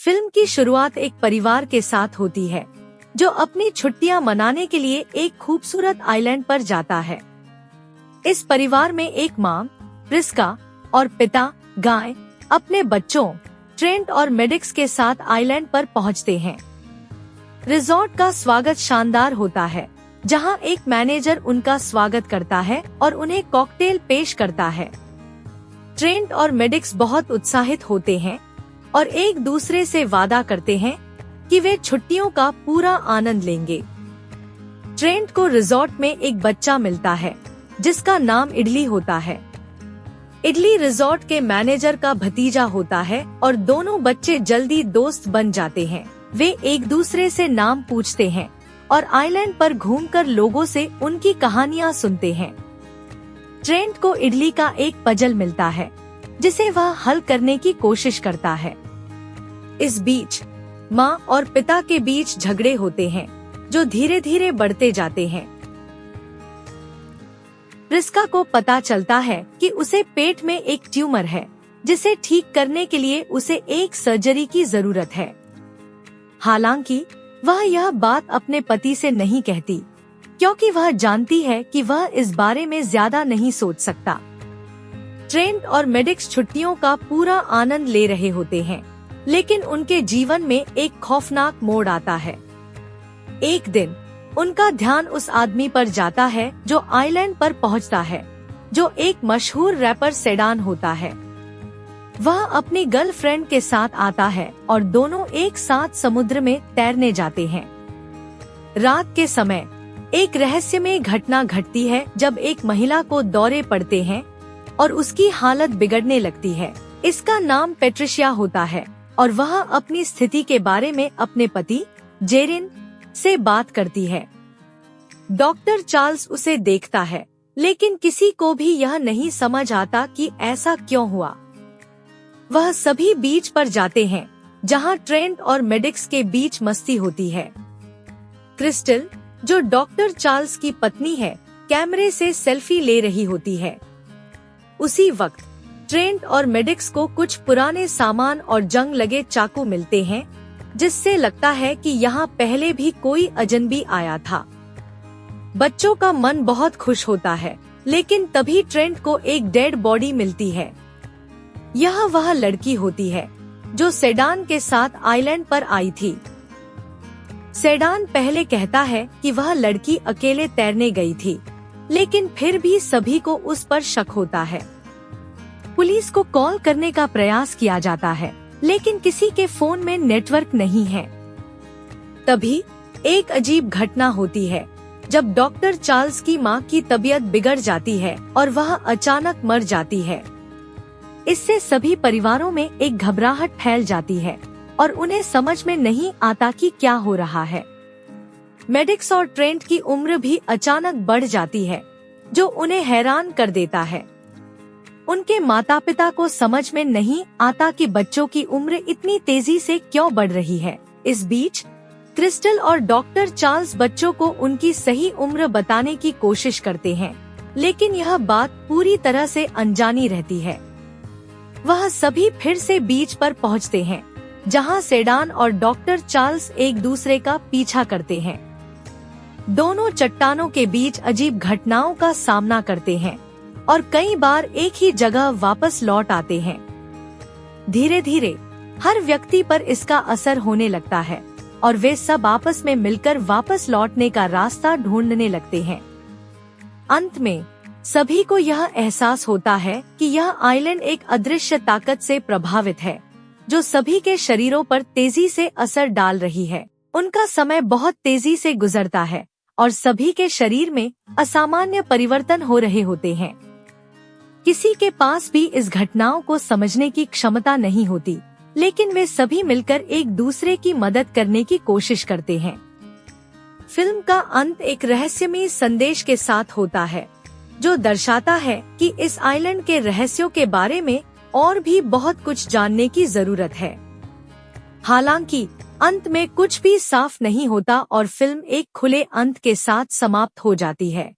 Film की शुरुआत एक परिवार के साथ होती है जो अपनी छुट्टियां मनाने के लिए एक खूबसूरत आइलैंड पर जाता है। इस परिवार में एक माँ प्रिस्का और पिता गाय अपने बच्चों ट्रेंट और मेडिक्स के साथ आइलैंड पर पहुंचते हैं। रिजॉर्ट का स्वागत शानदार होता है, जहां एक मैनेजर उनका स्वागत करता है और उन्हें कॉकटेल पेश करता है। ट्रेंट और मेडिक्स बहुत उत्साहित होते हैं और एक दूसरे से वादा करते हैं कि वे छुट्टियों का पूरा आनंद लेंगे। ट्रेंट को रिजॉर्ट में एक बच्चा मिलता है जिसका नाम इडली होता है। इडली रिजॉर्ट के मैनेजर का भतीजा होता है और दोनों बच्चे जल्दी दोस्त बन जाते हैं। वे एक दूसरे से नाम पूछते हैं और आइलैंड पर घूमकर लोगों से उनकी कहानियां सुनते हैं। ट्रेंट को इडली का एक पजल मिलता है जिसे वह हल करने की कोशिश करता है। इस बीच माँ और पिता के बीच झगड़े होते हैं जो धीरे धीरे बढ़ते जाते हैं। प्रिस्का को पता चलता है कि उसे पेट में एक ट्यूमर है जिसे ठीक करने के लिए उसे एक सर्जरी की जरूरत है। हालांकि वह यह बात अपने पति से नहीं कहती क्योंकि वह जानती है कि वह इस बारे में ज्यादा नहीं सोच सकता। ट्रेंट और मेडिक्स छुट्टियों का पूरा आनंद ले रहे होते हैं, लेकिन उनके जीवन में एक खौफनाक मोड़ आता है। एक दिन उनका ध्यान उस आदमी पर जाता है जो आइलैंड पर पहुंचता है, जो एक मशहूर रैपर सेडान होता है। वह अपनी गर्लफ्रेंड के साथ आता है और दोनों एक साथ समुद्र में तैरने जाते हैं। रात के समय एक रहस्यमय घटना घटती है जब एक महिला को दौरे पड़ते हैं और उसकी हालत बिगड़ने लगती है। इसका नाम पेट्रिशिया होता है और वह अपनी स्थिति के बारे में अपने पति जेरिन से बात करती है। डॉक्टर चार्ल्स उसे देखता है, लेकिन किसी को भी यह नहीं समझ आता कि ऐसा क्यों हुआ। वह सभी बीच पर जाते हैं जहां ट्रेंट और मेडिक्स के बीच मस्ती होती है। क्रिस्टल, जो डॉक्टर चार्ल्स की पत्नी है, कैमरे से सेल्फी ले रही होती है। उसी वक्त ट्रेंट और मेडिक्स को कुछ पुराने सामान और जंग लगे चाकू मिलते हैं, जिससे लगता है कि यहाँ पहले भी कोई अजनबी आया था। बच्चों का मन बहुत खुश होता है, लेकिन तभी ट्रेंट को एक डेड बॉडी मिलती है। यह वह लड़की होती है जो सेडान के साथ आइलैंड पर आई थी। सेडान पहले कहता है कि वह लड़की अकेले तैरने गई थी, लेकिन फिर भी सभी को उस पर शक होता है। पुलिस को कॉल करने का प्रयास किया जाता है, लेकिन किसी के फोन में नेटवर्क नहीं है। तभी एक अजीब घटना होती है जब डॉक्टर चार्ल्स की मां की तबीयत बिगड़ जाती है और वह अचानक मर जाती है। इससे सभी परिवारों में एक घबराहट फैल जाती है और उन्हें समझ में नहीं आता कि क्या हो रहा है। मेडिक्स और ट्रेंट की उम्र भी अचानक बढ़ जाती है, जो उन्हें हैरान कर देता है। उनके माता पिता को समझ में नहीं आता कि बच्चों की उम्र इतनी तेजी से क्यों बढ़ रही है। इस बीच क्रिस्टल और डॉक्टर चार्ल्स बच्चों को उनकी सही उम्र बताने की कोशिश करते हैं, लेकिन यह बात पूरी तरह से अनजानी रहती है। वह सभी फिर से बीच पर पहुंचते हैं, जहां सेडान और डॉक्टर चार्ल्स एक दूसरे का पीछा करते हैं। दोनों चट्टानों के बीच अजीब घटनाओं का सामना करते हैं और कई बार एक ही जगह वापस लौट आते हैं। धीरे धीरे हर व्यक्ति पर इसका असर होने लगता है और वे सब आपस में मिलकर वापस लौटने का रास्ता ढूंढने लगते हैं। अंत में सभी को यह एहसास होता है कि यह आइलैंड एक अदृश्य ताकत से प्रभावित है, जो सभी के शरीरों पर तेजी से असर डाल रही है। उनका समय बहुत तेजी से गुजरता है और सभी के शरीर में असामान्य परिवर्तन हो रहे होते हैं। किसी के पास भी इस घटनाओं को समझने की क्षमता नहीं होती, लेकिन वे सभी मिलकर एक दूसरे की मदद करने की कोशिश करते हैं। फिल्म का अंत एक रहस्यमय संदेश के साथ होता है, जो दर्शाता है कि इस आइलैंड के रहस्यों के बारे में और भी बहुत कुछ जानने की जरूरत है। हालांकि अंत में कुछ भी साफ नहीं होता और फिल्म एक खुले अंत के साथ समाप्त हो जाती है।